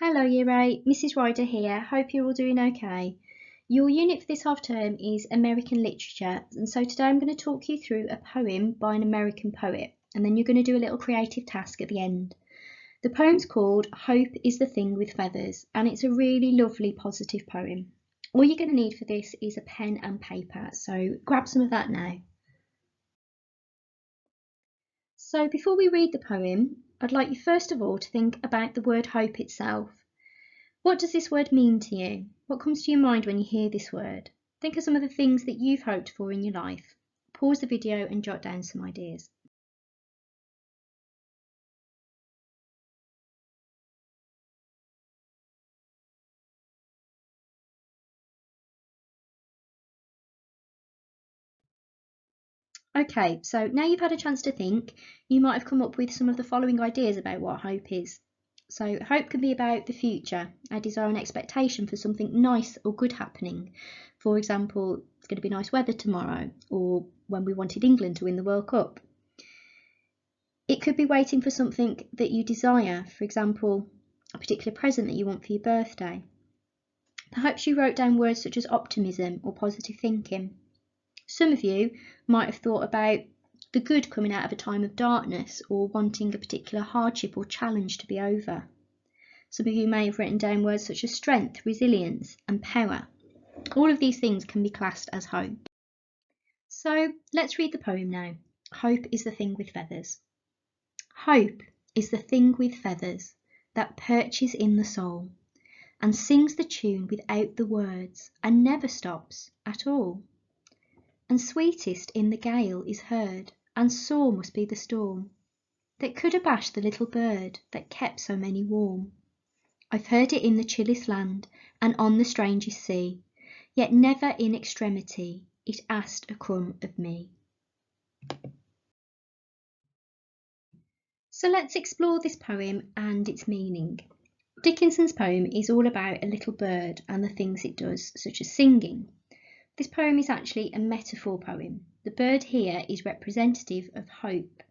Hello Year 8, Mrs Ryder here, hope you're all doing okay. Your unit for this half term is American Literature, and so today I'm going to talk you through a poem by an American poet, and then you're going to do a little creative task at the end. The poem's called Hope is the Thing with Feathers, and it's a really lovely positive poem. All you're going to need for this is a pen and paper, so grab some of that now. So before we read the poem, I'd like you first of all to think about the word hope itself. What does this word mean to you? What comes to your mind when you hear this word? Think of some of the things that you've hoped for in your life. Pause the video and jot down some ideas. Okay, so now you've had a chance to think, you might have come up with some of the following ideas about what hope is. So hope can be about the future, a desire and expectation for something nice or good happening. For example, it's going to be nice weather tomorrow, or when we wanted England to win the World Cup. It could be waiting for something that you desire, for example, a particular present that you want for your birthday. Perhaps you wrote down words such as optimism or positive thinking. Some of you might have thought about the good coming out of a time of darkness or wanting a particular hardship or challenge to be over. Some of you may have written down words such as strength, resilience, and power. All of these things can be classed as hope. So let's read the poem now. Hope is the thing with feathers. Hope is the thing with feathers that perches in the soul and sings the tune without the words and never stops at all. And sweetest in the gale is heard, and sore must be the storm that could abash the little bird that kept so many warm. I've heard it in the chillest land and on the strangest sea, yet never in extremity it asked a crumb of me. So let's explore this poem and its meaning. Dickinson's poem is all about a little bird and the things it does, such as singing. This poem is actually a metaphor poem. The bird here is representative of hope.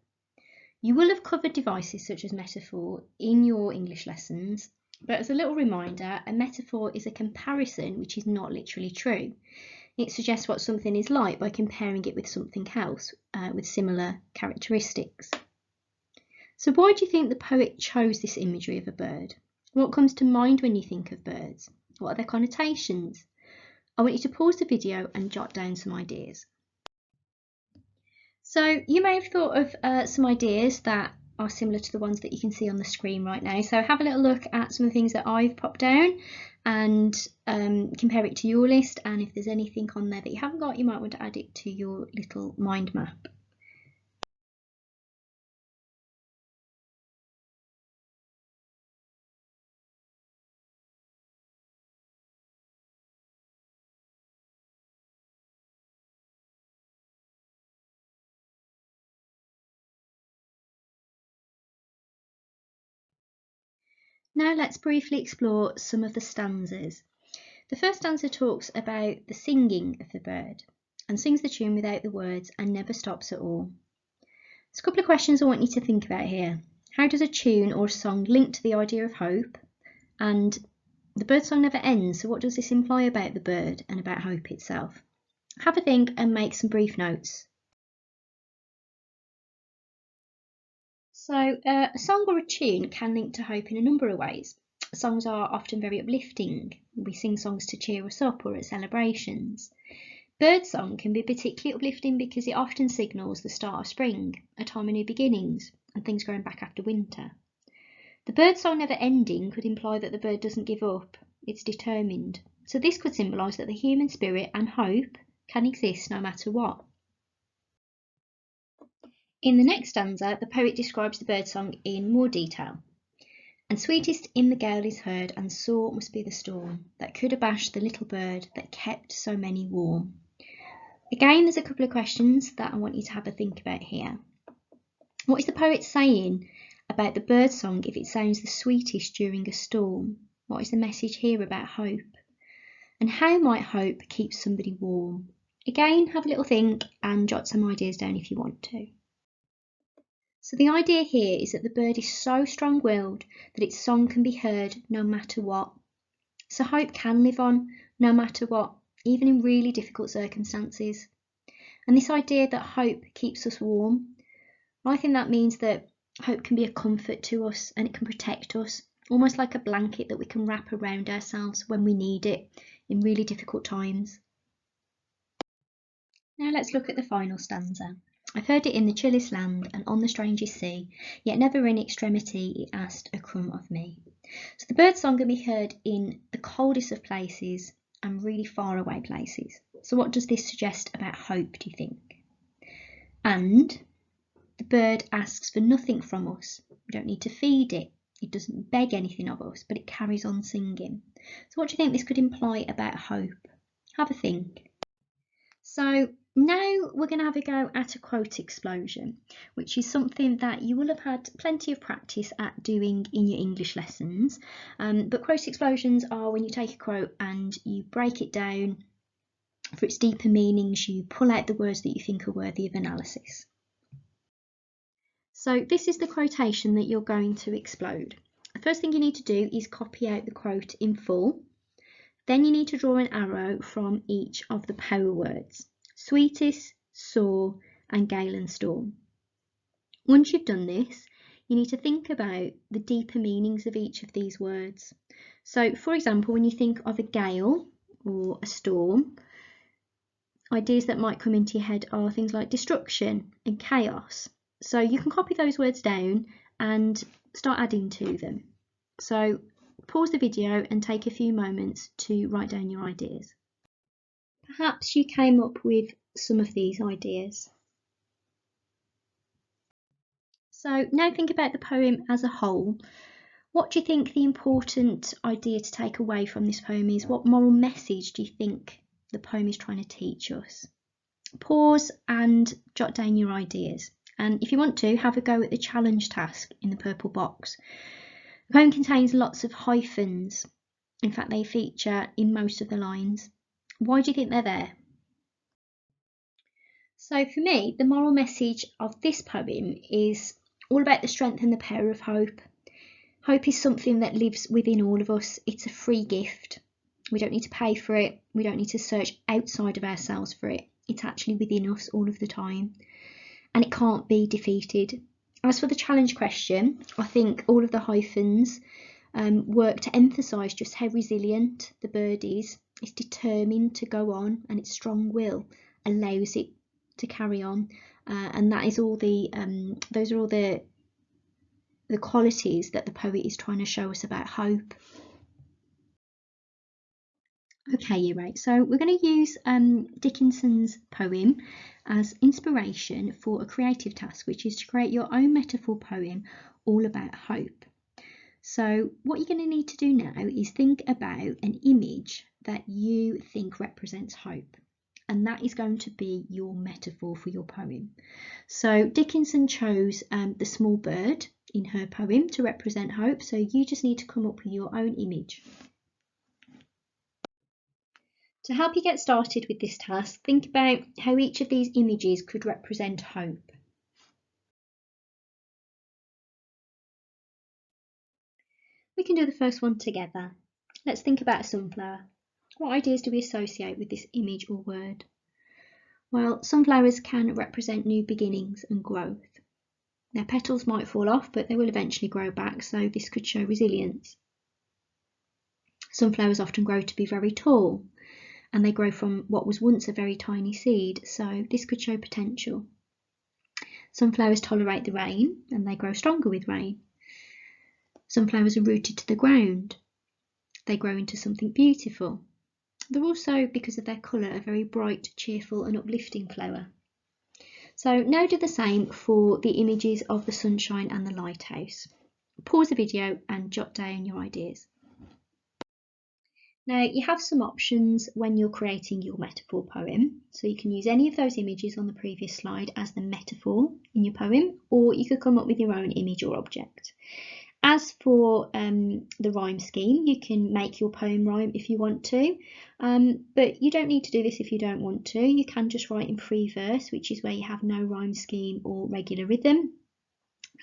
You will have covered devices such as metaphor in your English lessons, but as a little reminder, a metaphor is a comparison which is not literally true. It suggests what something is like by comparing it with something else with similar characteristics. So why do you think the poet chose this imagery of a bird? What comes to mind when you think of birds? What are their connotations? I want you to pause the video and jot down some ideas. So you may have thought of some ideas that are similar to the ones that you can see on the screen right now. So have a little look at some of the things that I've popped down and compare it to your list. And if there's anything on there that you haven't got, you might want to add it to your little mind map. Now let's briefly explore some of the stanzas. The first stanza talks about the singing of the bird and sings the tune without the words and never stops at all. There's a couple of questions I want you to think about here. How does a tune or a song link to the idea of hope? And the bird song never ends, so what does this imply about the bird and about hope itself? Have a think and make some brief notes. So a song or a tune can link to hope in a number of ways. Songs are often very uplifting. We sing songs to cheer us up or at celebrations. Birdsong can be particularly uplifting because it often signals the start of spring, a time of new beginnings, and things growing back after winter. The birdsong never ending could imply that the bird doesn't give up, it's determined. So this could symbolise that the human spirit and hope can exist no matter what. In the next stanza, the poet describes the birdsong in more detail. And sweetest in the gale is heard, and sore must be the storm that could abash the little bird that kept so many warm. Again, there's a couple of questions that I want you to have a think about here. What is the poet saying about the birdsong if it sounds the sweetest during a storm? What is the message here about hope? And how might hope keep somebody warm? Again, have a little think and jot some ideas down if you want to. So the idea here is that the bird is so strong-willed that its song can be heard no matter what. So hope can live on no matter what, even in really difficult circumstances. And this idea that hope keeps us warm, I think that means that hope can be a comfort to us and it can protect us, almost like a blanket that we can wrap around ourselves when we need it in really difficult times. Now let's look at the final stanza. I've heard it in the chillest land and on the strangest sea, yet never in extremity it asked a crumb of me. So the bird song can be heard in the coldest of places and really far away places. So what does this suggest about hope, do you think? And the bird asks for nothing from us. We don't need to feed it. It doesn't beg anything of us, but it carries on singing. So what do you think this could imply about hope? Have a think. So now we're going to have a go at a quote explosion, which is something that you will have had plenty of practice at doing in your English lessons. But quote explosions are when you take a quote and you break it down for its deeper meanings, you pull out the words that you think are worthy of analysis. So this is the quotation that you're going to explode. The first thing you need to do is copy out the quote in full. Then you need to draw an arrow from each of the power words: sweetest, sore, and gale and storm. Once you've done this, you need to think about the deeper meanings of each of these words. So, for example, when you think of a gale or a storm, ideas that might come into your head are things like destruction and chaos. So you can copy those words down and start adding to them. So pause the video and take a few moments to write down your ideas. Perhaps you came up with some of these ideas. So now think about the poem as a whole. What do you think the important idea to take away from this poem is? What moral message do you think the poem is trying to teach us? Pause and jot down your ideas. And if you want to, have a go at the challenge task in the purple box. The poem contains lots of hyphens. In fact, they feature in most of the lines. Why do you think they're there? So for me, the moral message of this poem is all about the strength and the power of hope. Hope is something that lives within all of us. It's a free gift. We don't need to pay for it. We don't need to search outside of ourselves for it. It's actually within us all of the time. And it can't be defeated. As for the challenge question, I think all of the hyphens work to emphasise just how resilient the bird is. It's determined to go on, and its strong will allows it to carry on. And that is all those are all the qualities that the poet is trying to show us about hope. Okay, Year 8. So we're going to use Dickinson's poem as inspiration for a creative task, which is to create your own metaphor poem all about hope. So what you're going to need to do now is think about an image that you think represents hope. And that is going to be your metaphor for your poem. So Dickinson chose the small bird in her poem to represent hope. So you just need to come up with your own image. To help you get started with this task, think about how each of these images could represent hope. We can do the first one together. Let's think about a sunflower. What ideas do we associate with this image or word? Well, sunflowers can represent new beginnings and growth. Their petals might fall off, but they will eventually grow back, so this could show resilience. Sunflowers often grow to be very tall, and they grow from what was once a very tiny seed, so this could show potential. Sunflowers tolerate the rain, and they grow stronger with rain. Sunflowers are rooted to the ground. They grow into something beautiful. They're also, because of their colour, a very bright, cheerful and uplifting flower. So now do the same for the images of the sunshine and the lighthouse. Pause the video and jot down your ideas. Now you have some options when you're creating your metaphor poem. So you can use any of those images on the previous slide as the metaphor in your poem, or you could come up with your own image or object. As for the rhyme scheme, you can make your poem rhyme if you want to, but you don't need to do this if you don't want to. You can just write in free verse, which is where you have no rhyme scheme or regular rhythm.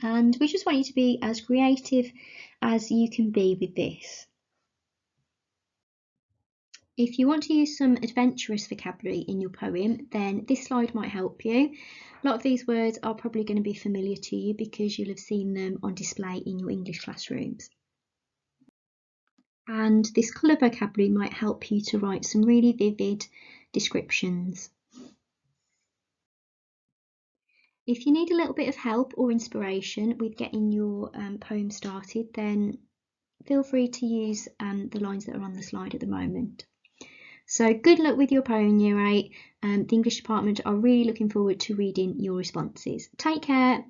And we just want you to be as creative as you can be with this. If you want to use some adventurous vocabulary in your poem, then this slide might help you. A lot of these words are probably going to be familiar to you because you'll have seen them on display in your English classrooms. And this colour vocabulary might help you to write some really vivid descriptions. If you need a little bit of help or inspiration with getting your poem started, then feel free to use the lines that are on the slide at the moment. So good luck with your poem, Year 8. The English department are really looking forward to reading your responses. Take care.